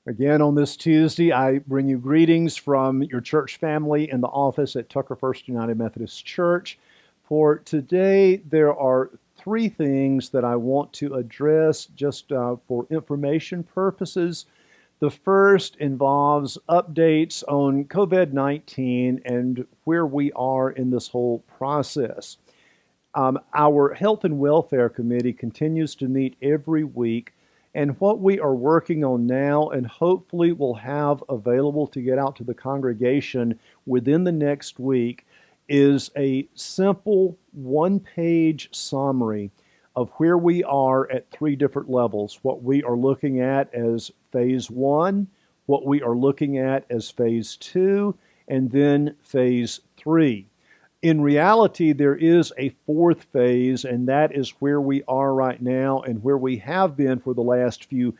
Again, on this Tuesday, I bring you greetings from your church family in the office at Tucker First United Methodist Church. For today, there are three things that I want to address just for information purposes. The first involves updates on COVID-19 and where we are in this whole process. Our Health and Welfare Committee continues to meet every week, and what we are working on now and hopefully will have available to get out to the congregation within the next week is a simple one-page summary of where we are at three different levels. What we are looking at as phase one, what we are looking at as phase two, and then phase three. In reality, there is a fourth phase, and that is where we are right now and where we have been for the last few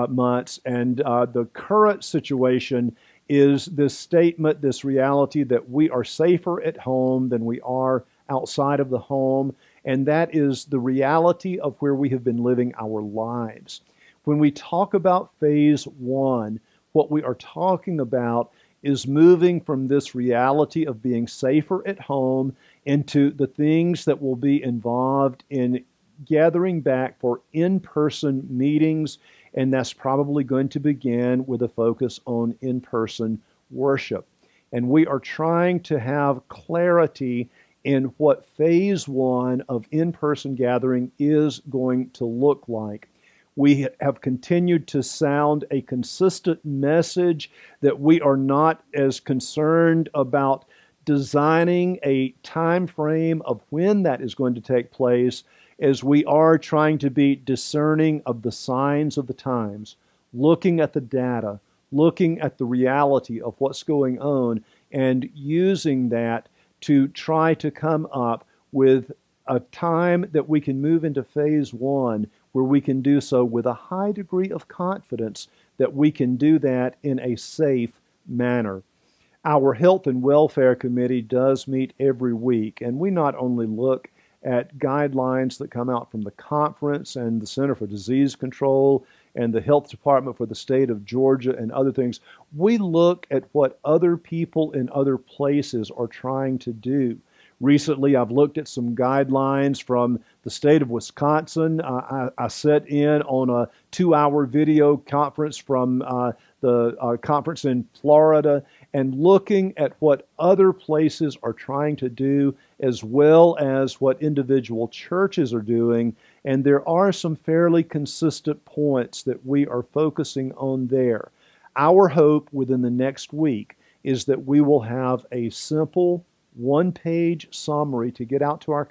months. And the current situation is this statement, this reality that we are safer at home than we are outside of the home. And that is the reality of where we have been living our lives. When we talk about phase one, what we are talking about is moving from this reality of being safer at home into the things that will be involved in gathering back for in-person meetings, and that's probably going to begin with a focus on in-person worship. And we are trying to have clarity in what phase one of in-person gathering is going to look like. We have continued to sound a consistent message that we are not as concerned about designing a time frame of when that is going to take place as we are trying to be discerning of the signs of the times, looking at the data, looking at the reality of what's going on, and using that to try to come up with a time that we can move into phase one where we can do so with a high degree of confidence that we can do that in a safe manner. Our Health and Welfare Committee does meet every week, and we not only look at guidelines that come out from the conference and the Center for Disease Control and the Health Department for the state of Georgia and other things, we look at what other people in other places are trying to do. Recently, I've looked at some guidelines from the state of Wisconsin. I sat in on a 2-hour video conference from the conference in Florida and looking at what other places are trying to do as well as what individual churches are doing. And there are some fairly consistent points that we are focusing on there. Our hope within the next week is that we will have a simple one-page summary to get out to our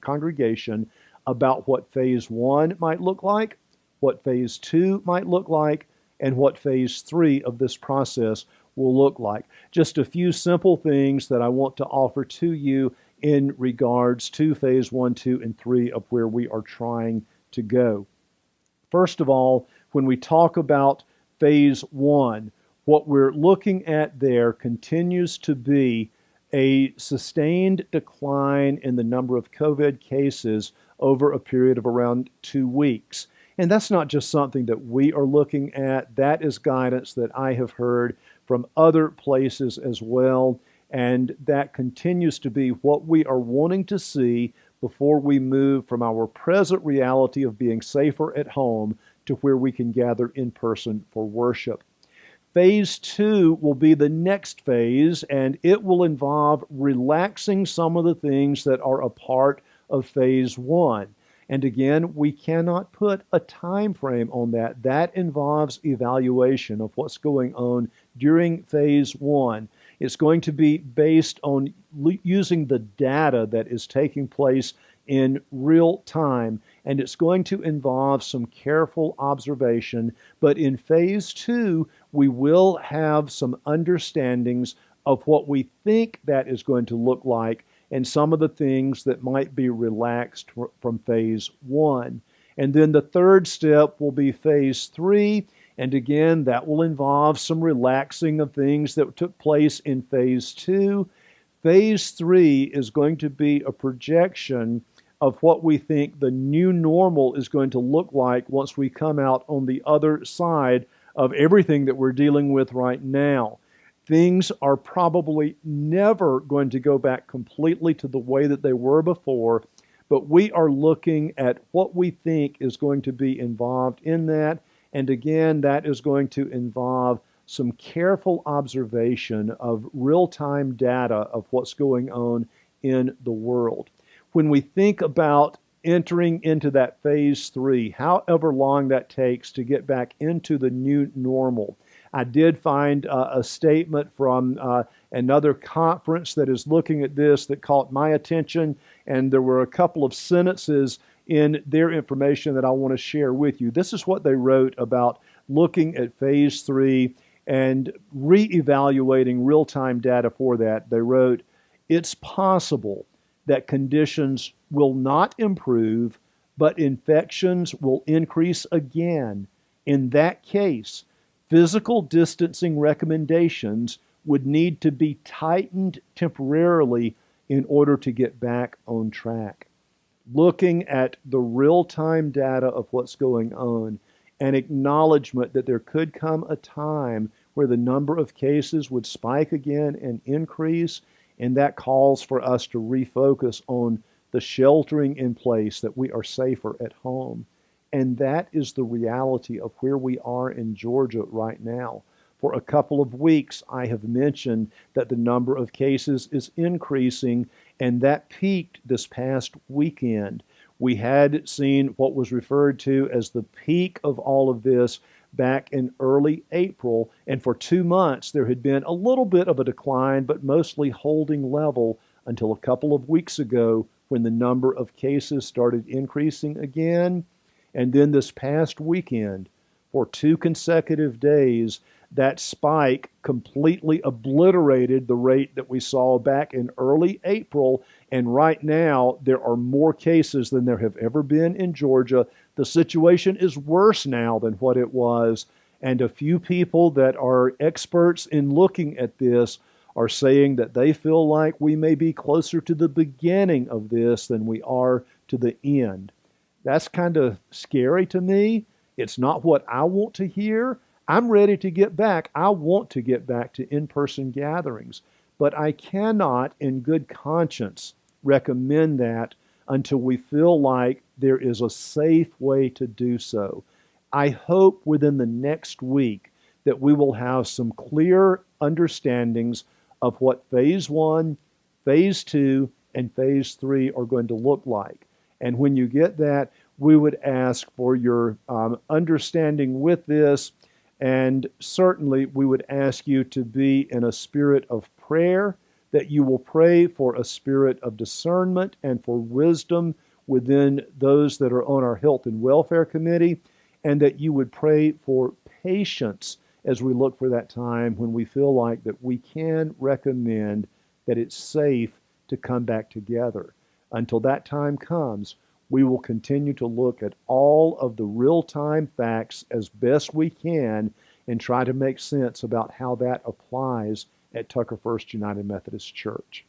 congregation about what phase one might look like, what phase two might look like, and what phase three of this process will look like. Just a few simple things that I want to offer to you in regards to phase one, two, and three of where we are trying to go. First of all, when we talk about phase one, what we're looking at there continues to be a sustained decline in the number of COVID cases over a period of around 2 weeks. And that's not just something that we are looking at. That is guidance that I have heard from other places as well. And that continues to be what we are wanting to see before we move from our present reality of being safer at home to where we can gather in person for worship. Phase two will be the next phase, and it will involve relaxing some of the things that are a part of phase one. And again, we cannot put a time frame on that. That involves evaluation of what's going on during phase one. It's going to be based on using the data that is taking place in real time, and it's going to involve some careful observation. But in phase two, we will have some understandings of what we think that is going to look like and some of the things that might be relaxed from phase one. And then the third step will be phase three. And again, that will involve some relaxing of things that took place in phase two. Phase three is going to be a projection of what we think the new normal is going to look like once we come out on the other side of everything that we're dealing with right now. Things are probably never going to go back completely to the way that they were before, but we are looking at what we think is going to be involved in that. And again, that is going to involve some careful observation of real-time data of what's going on in the world. When we think about entering into that phase 3, however long that takes to get back into the new normal, I did find a statement from another conference that is looking at this that caught my attention, and there were a couple of sentences in their information that I want to share with you. This is what they wrote about looking at phase 3 and reevaluating real-time data for that. They wrote, "It's possible that conditions will not improve, but infections will increase again. In that case, physical distancing recommendations would need to be tightened temporarily in order to get back on track." Looking at the real-time data of what's going on, an acknowledgement that there could come a time where the number of cases would spike again and increase, and that calls for us to refocus on the sheltering in place, that we are safer at home. And that is the reality of where we are in Georgia right now. For a couple of weeks, I have mentioned that the number of cases is increasing, and that peaked this past weekend. We had seen what was referred to as the peak of all of this back in early April, and for 2 months there had been a little bit of a decline, but mostly holding level until a couple of weeks ago when the number of cases started increasing again. And then this past weekend, for 2 consecutive days, that spike completely obliterated the rate that we saw back in early April. And right now, there are more cases than there have ever been in Georgia. The situation is worse now than what it was. And a few people that are experts in looking at this are saying that they feel like we may be closer to the beginning of this than we are to the end. That's kind of scary to me. It's not what I want to hear. I'm ready to get back. I want to get back to in-person gatherings, but I cannot in good conscience recommend that until we feel like there is a safe way to do so. I hope within the next week that we will have some clear understandings of what phase 1, phase 2, and phase 3 are going to look like. And when you get that, we would ask for your understanding with this. And certainly we would ask you to be in a spirit of prayer, that you will pray for a spirit of discernment and for wisdom within those that are on our Health and Welfare Committee, and that you would pray for patience as we look for that time when we feel like that we can recommend that it's safe to come back together. Until that time comes, we will continue to look at all of the real-time facts as best we can and try to make sense about how that applies at Tucker First United Methodist Church.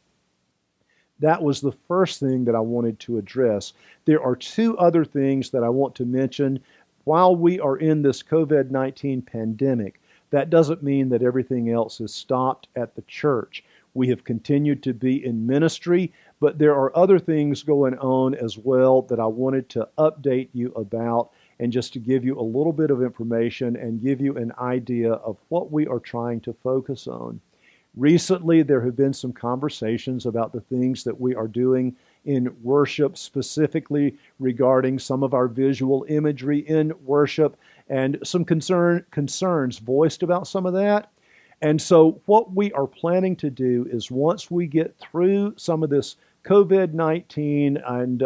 That was the first thing that I wanted to address. There are 2 other things that I want to mention. While we are in this COVID-19 pandemic, that doesn't mean that everything else is stopped at the church. We have continued to be in ministry, but there are other things going on as well that I wanted to update you about, and just to give you a little bit of information and give you an idea of what we are trying to focus on. Recently, there have been some conversations about the things that we are doing in worship, specifically regarding some of our visual imagery in worship, and some concerns voiced about some of that. And so what we are planning to do is, once we get through some of this COVID-19 and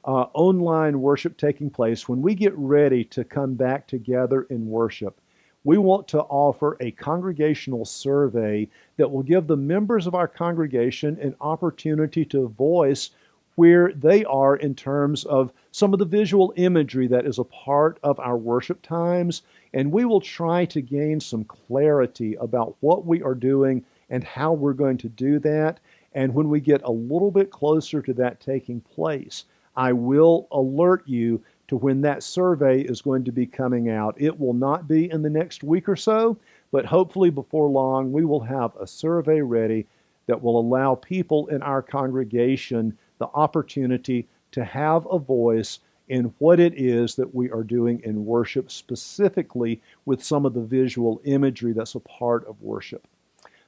online worship taking place, when we get ready to come back together in worship, we want to offer a congregational survey that will give the members of our congregation an opportunity to voice where they are in terms of some of the visual imagery that is a part of our worship times. And we will try to gain some clarity about what we are doing and how we're going to do that. And when we get a little bit closer to that taking place, I will alert you to when that survey is going to be coming out. It will not be in the next week or so, but hopefully before long, we will have a survey ready that will allow people in our congregation the opportunity to have a voice in what it is that we are doing in worship, specifically with some of the visual imagery that's a part of worship.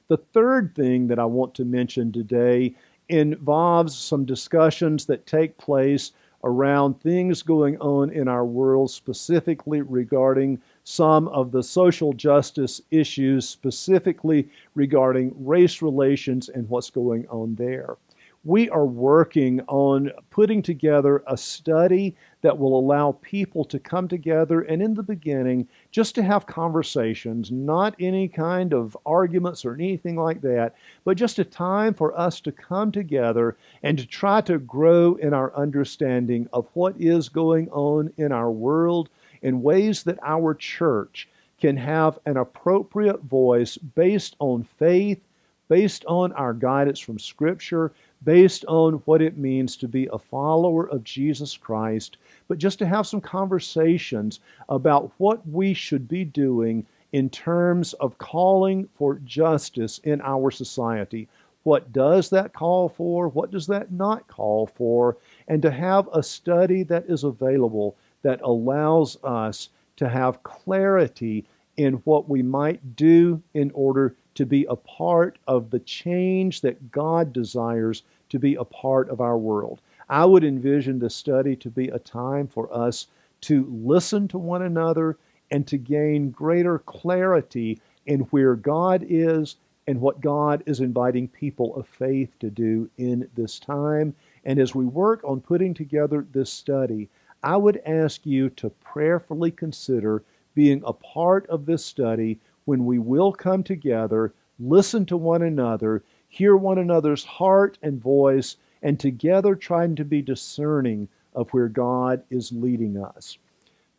The third thing that I want to mention today involves some discussions that take place around things going on in our world, specifically regarding some of the social justice issues, specifically regarding race relations and what's going on there. We are working on putting together a study that will allow people to come together and in the beginning just to have conversations, not any kind of arguments or anything like that, but just a time for us to come together and to try to grow in our understanding of what is going on in our world in ways that our church can have an appropriate voice based on faith, based on our guidance from Scripture, based on what it means to be a follower of Jesus Christ, but just to have some conversations about what we should be doing in terms of calling for justice in our society. What does that call for? What does that not call for? And to have a study that is available that allows us to have clarity in what we might do in order to be a part of the change that God desires to be a part of our world. I would envision this study to be a time for us to listen to one another and to gain greater clarity in where God is and what God is inviting people of faith to do in this time. And as we work on putting together this study, I would ask you to prayerfully consider being a part of this study when we will come together, listen to one another, hear one another's heart and voice, and together trying to be discerning of where God is leading us.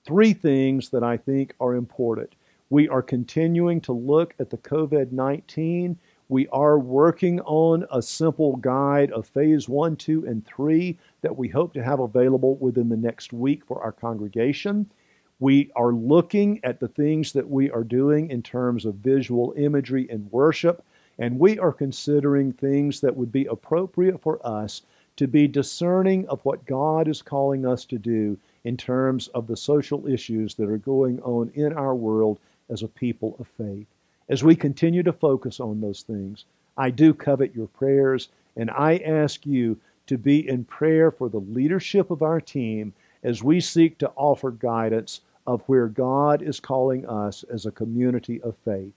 Three things that I think are important. We are continuing to look at the COVID-19. We are working on a simple guide of phase 1, 2, and 3 that we hope to have available within the next week for our congregation. We are looking at the things that we are doing in terms of visual imagery and worship, and we are considering things that would be appropriate for us to be discerning of what God is calling us to do in terms of the social issues that are going on in our world as a people of faith. As we continue to focus on those things, I do covet your prayers, and I ask you to be in prayer for the leadership of our team as we seek to offer guidance of where God is calling us as a community of faith.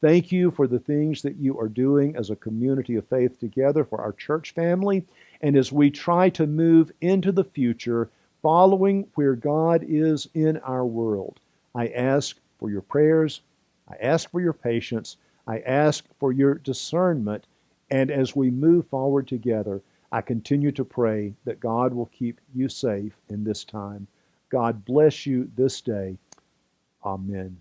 Thank you for the things that you are doing as a community of faith together for our church family. And as we try to move into the future, following where God is in our world, I ask for your prayers. I ask for your patience. I ask for your discernment. And as we move forward together, I continue to pray that God will keep you safe in this time. God bless you this day. Amen.